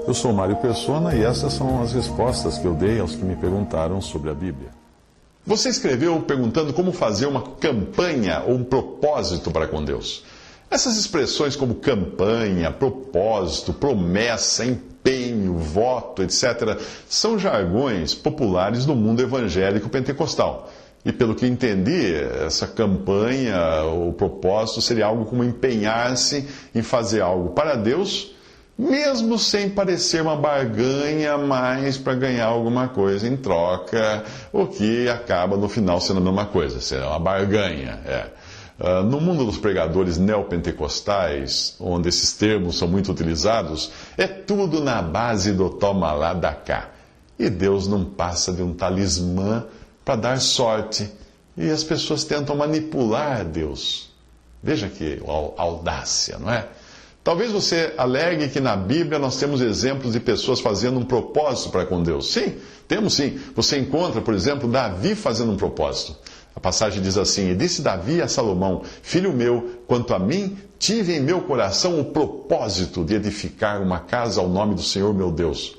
Eu sou Mário Persona e essas são as respostas que eu dei aos que me perguntaram sobre a Bíblia. Você escreveu perguntando como fazer uma campanha ou um propósito para com Deus. Essas expressões como campanha, propósito, promessa, empenho, voto, etc., são jargões populares no mundo evangélico pentecostal. E pelo que entendi, essa campanha ou propósito seria algo como empenhar-se em fazer algo para Deus, mesmo sem parecer uma barganha, mas para ganhar alguma coisa em troca, o que acaba no final sendo a mesma coisa, será uma barganha. No mundo dos pregadores neopentecostais, onde esses termos são muito utilizados, é tudo na base do toma lá, dá cá. E Deus não passa de um talismã para dar sorte. E as pessoas tentam manipular Deus. Veja que audácia, não é? Talvez você alegue que na Bíblia nós temos exemplos de pessoas fazendo um propósito para com Deus. Sim, temos sim. Você encontra, por exemplo, Davi fazendo um propósito. A passagem diz assim: E disse Davi a Salomão, filho meu, quanto a mim, tive em meu coração o propósito de edificar uma casa ao nome do Senhor meu Deus.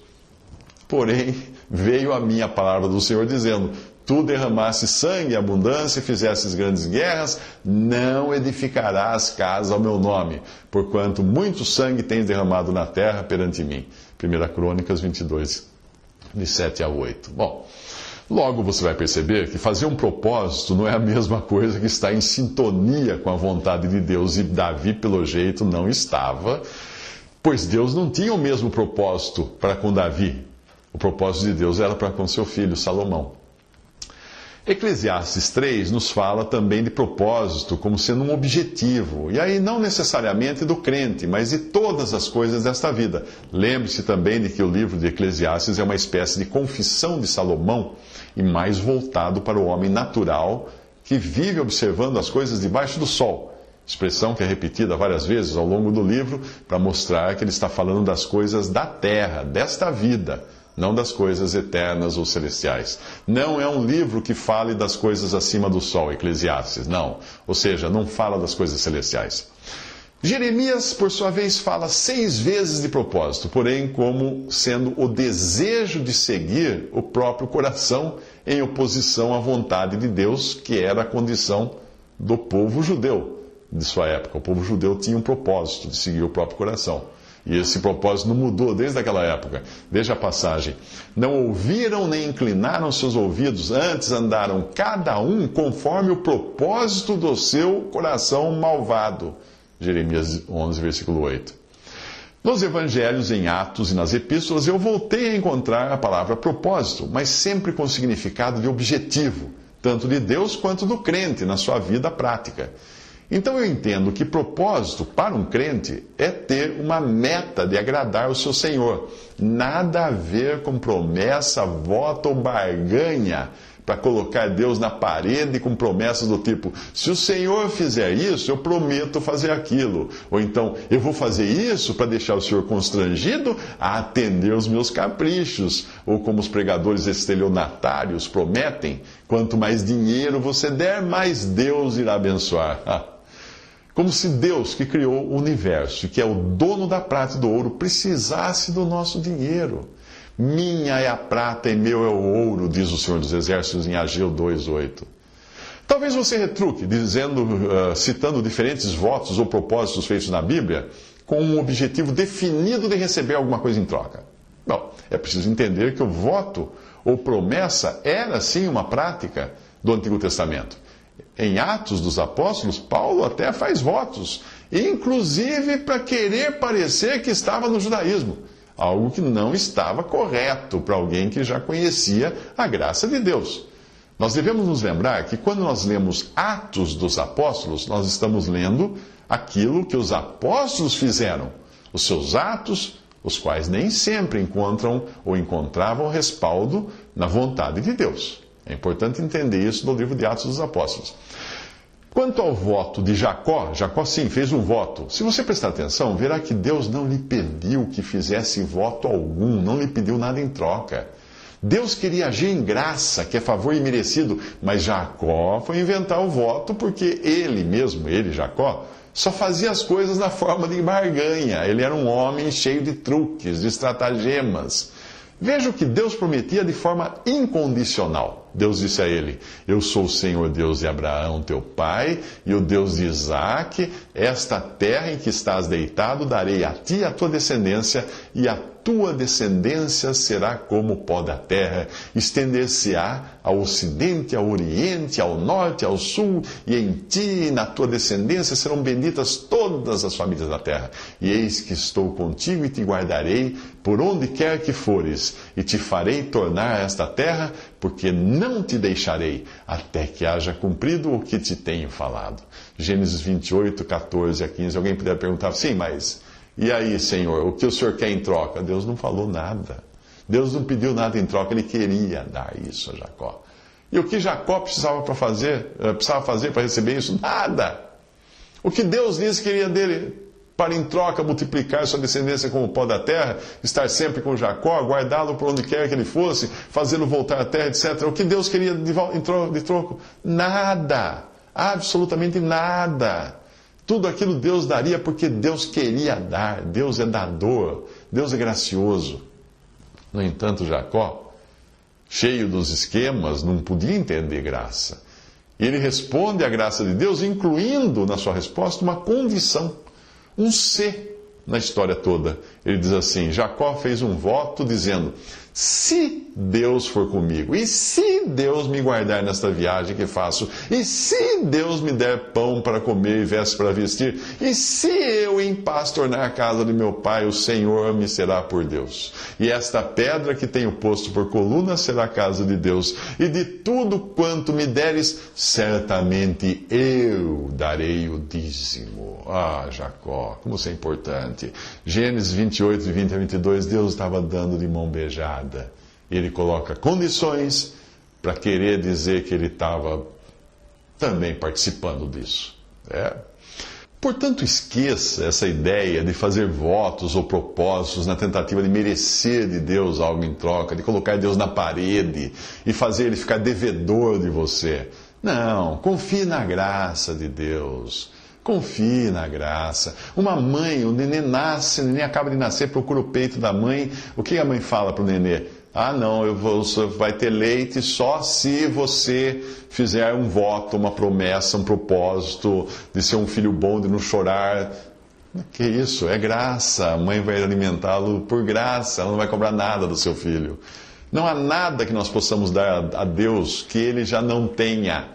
Porém, veio a mim a palavra do Senhor dizendo: Tu derramaste sangue em abundância e fizestes grandes guerras, não edificarás casa ao meu nome, porquanto muito sangue tens derramado na terra perante mim. 1 Crônicas 22, de 7 a 8. Bom, logo você vai perceber que fazer um propósito não é a mesma coisa que estar em sintonia com a vontade de Deus, e Davi, pelo jeito, não estava, pois Deus não tinha o mesmo propósito para com Davi. O propósito de Deus era para com seu filho Salomão. Eclesiastes 3 nos fala também de propósito como sendo um objetivo, e aí não necessariamente do crente, mas de todas as coisas desta vida. Lembre-se também de que o livro de Eclesiastes é uma espécie de confissão de Salomão, e mais voltado para o homem natural, que vive observando as coisas debaixo do sol. Expressão que é repetida várias vezes ao longo do livro, para mostrar que ele está falando das coisas da terra, desta vida, não das coisas eternas ou celestiais. Não é um livro que fale das coisas acima do sol, Eclesiastes, não. Ou seja, não fala das coisas celestiais. Jeremias, por sua vez, fala 6 vezes de propósito, porém como sendo o desejo de seguir o próprio coração em oposição à vontade de Deus, que era a condição do povo judeu de sua época. O povo judeu tinha um propósito de seguir o próprio coração. E esse propósito não mudou desde aquela época. Veja a passagem. Não ouviram nem inclinaram seus ouvidos, antes andaram cada um conforme o propósito do seu coração malvado. Jeremias 11, versículo 8. Nos evangelhos, em Atos e nas epístolas, eu voltei a encontrar a palavra propósito, mas sempre com significado de objetivo, tanto de Deus quanto do crente na sua vida prática. Então eu entendo que propósito para um crente é ter uma meta de agradar o seu Senhor. Nada a ver com promessa, voto ou barganha para colocar Deus na parede com promessas do tipo: se o Senhor fizer isso, eu prometo fazer aquilo. Ou então, eu vou fazer isso para deixar o Senhor constrangido a atender os meus caprichos. Ou como os pregadores estelionatários prometem: quanto mais dinheiro você der, mais Deus irá abençoar. Como se Deus, que criou o universo e que é o dono da prata e do ouro, precisasse do nosso dinheiro. Minha é a prata e meu é o ouro, diz o Senhor dos Exércitos em Ageu 2:8. Talvez você retruque, citando diferentes votos ou propósitos feitos na Bíblia, com um objetivo definido de receber alguma coisa em troca. Bom, é preciso entender que o voto ou promessa era sim uma prática do Antigo Testamento. Em Atos dos Apóstolos, Paulo até faz votos, inclusive para querer parecer que estava no judaísmo, algo que não estava correto para alguém que já conhecia a graça de Deus. Nós devemos nos lembrar que quando nós lemos Atos dos Apóstolos, nós estamos lendo aquilo que os apóstolos fizeram, os seus atos, os quais nem sempre encontram ou encontravam respaldo na vontade de Deus. É importante entender isso no livro de Atos dos Apóstolos. Quanto ao voto de Jacó, Jacó sim fez um voto. Se você prestar atenção, verá que Deus não lhe pediu que fizesse voto algum, não lhe pediu nada em troca. Deus queria agir em graça, que é favor imerecido, mas Jacó foi inventar o voto porque ele mesmo, Jacó, só fazia as coisas na forma de barganha. Ele era um homem cheio de truques, de estratagemas. Veja o que Deus prometia de forma incondicional. Deus disse a ele: eu sou o Senhor Deus de Abraão, teu pai, e o Deus de Isaque. Esta terra em que estás deitado darei a ti e à tua descendência, e a tua descendência será como o pó da terra, estender-se-á ao ocidente, ao oriente, ao norte, ao sul, e em ti e na tua descendência serão benditas todas as famílias da terra. E eis que estou contigo e te guardarei por onde quer que fores, e te farei tornar esta terra, porque não te deixarei, até que haja cumprido o que te tenho falado. Gênesis 28, 14 a 15. Alguém puder perguntar, sim, mas e aí, Senhor, o que o Senhor quer em troca? Deus não falou nada. Deus não pediu nada em troca, Ele queria dar isso a Jacó. E o que Jacó precisava fazer para receber isso? Nada. O que Deus disse queria dele para em troca multiplicar sua descendência como o pó da terra, estar sempre com Jacó, guardá-lo por onde quer que ele fosse, fazê-lo voltar à terra, etc. O que Deus queria de troco? Nada. Absolutamente nada. Tudo aquilo Deus daria porque Deus queria dar. Deus é dador. Deus é gracioso. No entanto, Jacó, cheio dos esquemas, não podia entender graça. E ele responde à graça de Deus, incluindo na sua resposta uma condição, um se na história toda. Ele diz assim: Jacó fez um voto dizendo: se Deus for comigo, e se Deus me guardar nesta viagem que faço, e se Deus me der pão para comer e vestes para vestir, e se eu em paz tornar a casa de meu pai, o Senhor me será por Deus. E esta pedra que tenho posto por coluna será a casa de Deus. E de tudo quanto me deres, certamente eu darei o dízimo. Ah, Jacó, como isso é importante. Gênesis 28, de 20 a 22, Deus estava dando de mão beijada. E ele coloca condições para querer dizer que ele estava também participando disso. Portanto, esqueça essa ideia de fazer votos ou propósitos na tentativa de merecer de Deus algo em troca, de colocar Deus na parede e fazer ele ficar devedor de você. Não, confie na graça de Deus. Confie na graça. Uma mãe, o neném nasce, o neném acaba de nascer, procura o peito da mãe. O que a mãe fala para o nenê? Ah, não, vai ter leite só se você fizer um voto, uma promessa, um propósito de ser um filho bom, de não chorar. Que isso? É graça. A mãe vai alimentá-lo por graça, ela não vai cobrar nada do seu filho. Não há nada que nós possamos dar a Deus que Ele já não tenha.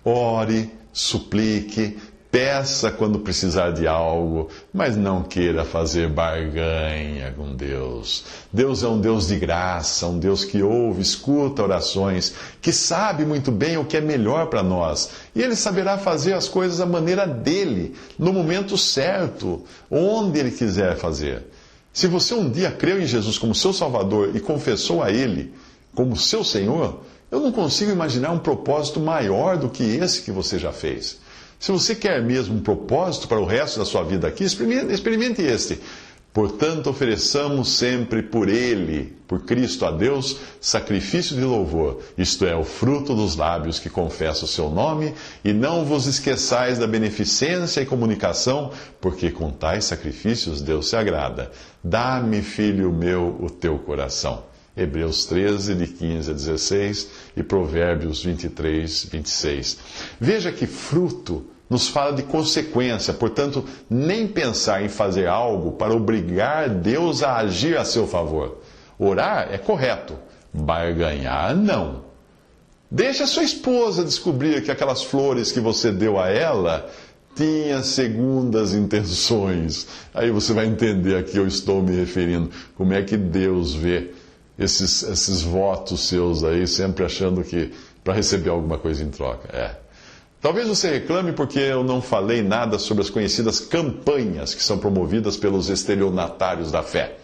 Ore, suplique, peça quando precisar de algo, mas não queira fazer barganha com Deus. Deus é um Deus de graça, um Deus que ouve, escuta orações, que sabe muito bem o que é melhor para nós. E Ele saberá fazer as coisas à maneira dEle, no momento certo, onde Ele quiser fazer. Se você um dia creu em Jesus como seu Salvador e confessou a Ele como seu Senhor, eu não consigo imaginar um propósito maior do que esse que você já fez. Se você quer mesmo um propósito para o resto da sua vida aqui, experimente este. Portanto, ofereçamos sempre por Ele, por Cristo a Deus, sacrifício de louvor, isto é, o fruto dos lábios que confessa o seu nome, e não vos esqueçais da beneficência e comunicação, porque com tais sacrifícios Deus se agrada. Dá-me, filho meu, o teu coração. Hebreus 13, de 15 a 16, e Provérbios 23, 26. Veja que fruto nos fala de consequência, portanto, nem pensar em fazer algo para obrigar Deus a agir a seu favor. Orar é correto, barganhar não. Deixa a sua esposa descobrir que aquelas flores que você deu a ela tinha segundas intenções. Aí você vai entender a que eu estou me referindo, como é que Deus vê esses votos seus aí, sempre achando que para receber alguma coisa em troca. Talvez você reclame porque eu não falei nada sobre as conhecidas campanhas que são promovidas pelos estelionatários da fé.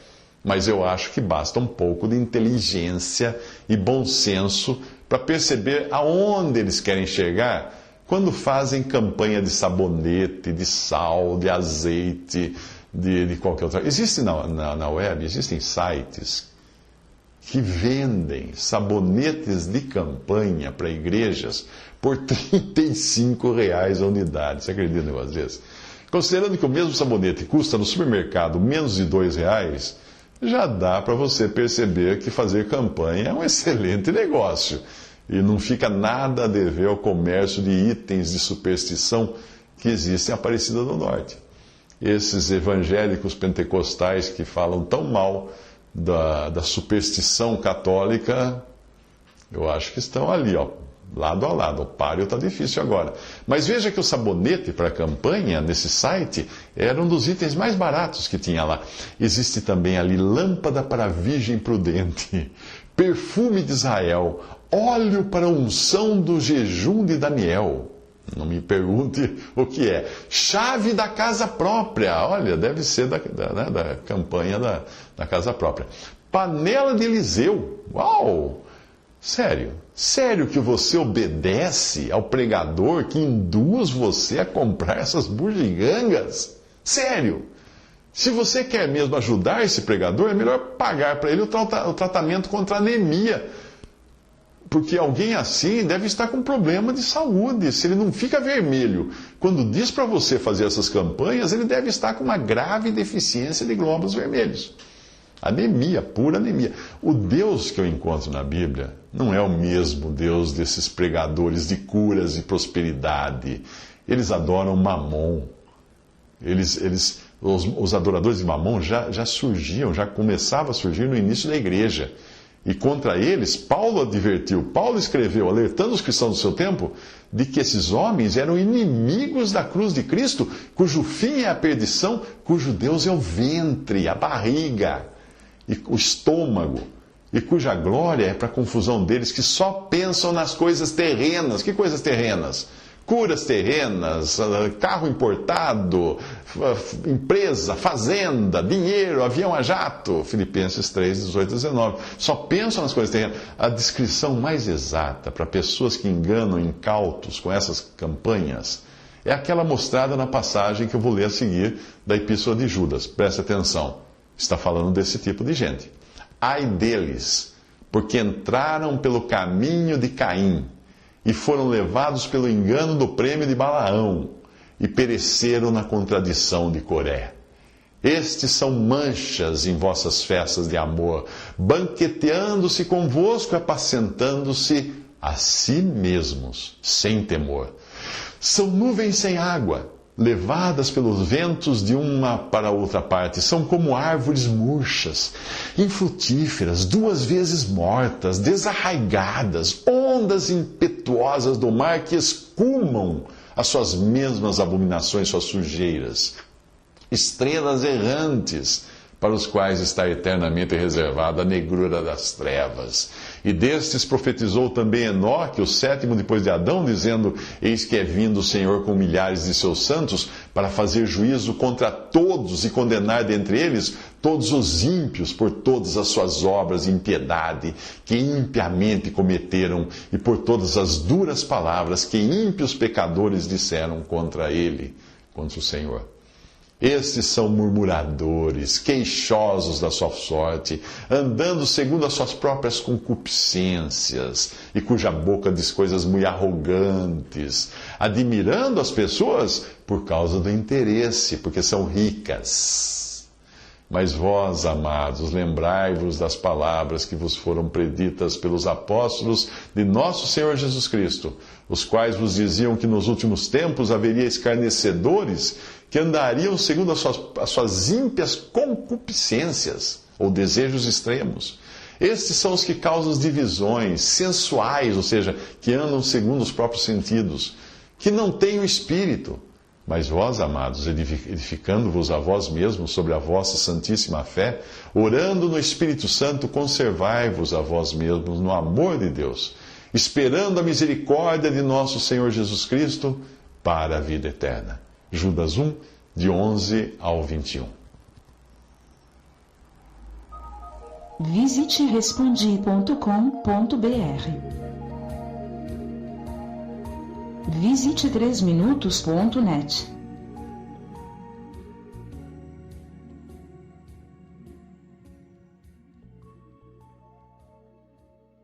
Mas eu acho que basta um pouco de inteligência e bom senso para perceber aonde eles querem chegar quando fazem campanha de sabonete, de sal, de azeite, de qualquer outra. Existe na web, existem sites que vendem sabonetes de campanha para igrejas por R$ 35 a unidade. Você acredita em negócio desse? Considerando que o mesmo sabonete custa no supermercado menos de R$2, já dá para você perceber que fazer campanha é um excelente negócio. E não fica nada a dever ao comércio de itens de superstição que existem em Aparecida do Norte. Esses evangélicos pentecostais que falam tão mal da superstição católica, eu acho que estão ali, ó, lado a lado. O páreo está difícil agora. Mas veja que o sabonete para a campanha, nesse site, era um dos itens mais baratos que tinha lá. Existe também ali lâmpada para a Virgem Prudente, perfume de Israel, óleo para a unção do jejum de Daniel. Não me pergunte o que é. Chave da casa própria. Olha, deve ser da campanha da casa própria. Panela de Eliseu. Uau! Sério que você obedece ao pregador que induz você a comprar essas bugigangas? Sério? Se você quer mesmo ajudar esse pregador, é melhor pagar para ele o tratamento contra a anemia. Porque alguém assim deve estar com problema de saúde. Se ele não fica vermelho quando diz para você fazer essas campanhas, ele deve estar com uma grave deficiência de glóbulos vermelhos. Anemia, pura anemia. O Deus que eu encontro na Bíblia não é o mesmo Deus desses pregadores de curas e prosperidade. Eles adoram Mamon. Os adoradores de Mamon já surgiam, já começavam a surgir no início da igreja. E contra eles, Paulo advertiu, Paulo escreveu, alertando os cristãos do seu tempo, de que esses homens eram inimigos da cruz de Cristo, cujo fim é a perdição, cujo Deus é o ventre, a barriga, e o estômago, e cuja glória é para a confusão deles, que só pensam nas coisas terrenas. Que coisas terrenas? Curas terrenas, carro importado, empresa, fazenda, dinheiro, avião a jato. Filipenses 3, 18 e 19. Só pensam nas coisas terrenas. A descrição mais exata para pessoas que enganam incautos com essas campanhas é aquela mostrada na passagem que eu vou ler a seguir da Epístola de Judas. Preste atenção. Está falando desse tipo de gente. Ai deles, porque entraram pelo caminho de Caim e foram levados pelo engano do prêmio de Balaão e pereceram na contradição de Coré. Estes são manchas em vossas festas de amor, banqueteando-se convosco e apacentando-se a si mesmos, sem temor. São nuvens sem água, levadas pelos ventos de uma para outra parte. São como árvores murchas, infrutíferas, 2 vezes mortas, desarraigadas, ondas impetuosas do mar que escumam as suas mesmas abominações, suas sujeiras. Estrelas errantes, para os quais está eternamente reservada a negrura das trevas. E destes profetizou também Enoque, o 7º depois de Adão, dizendo: Eis que é vindo o Senhor com milhares de seus santos, para fazer juízo contra todos e condenar dentre eles todos os ímpios por todas as suas obras de impiedade que impiamente cometeram e por todas as duras palavras que ímpios pecadores disseram contra ele, contra o Senhor. Estes são murmuradores, queixosos da sua sorte, andando segundo as suas próprias concupiscências, e cuja boca diz coisas muito arrogantes, admirando as pessoas por causa do interesse, porque são ricas. Mas vós, amados, lembrai-vos das palavras que vos foram preditas pelos apóstolos de nosso Senhor Jesus Cristo, os quais vos diziam que nos últimos tempos haveria escarnecedores que andariam segundo as suas ímpias concupiscências, ou desejos extremos. Estes são os que causam divisões sensuais, ou seja, que andam segundo os próprios sentidos, que não têm o Espírito. Mas vós, amados, edificando-vos a vós mesmos sobre a vossa santíssima fé, orando no Espírito Santo, conservai-vos a vós mesmos no amor de Deus, esperando a misericórdia de nosso Senhor Jesus Cristo para a vida eterna. Judas 1, de 11 ao 21. Visite respondi.com.br. Visite 3minutos.net.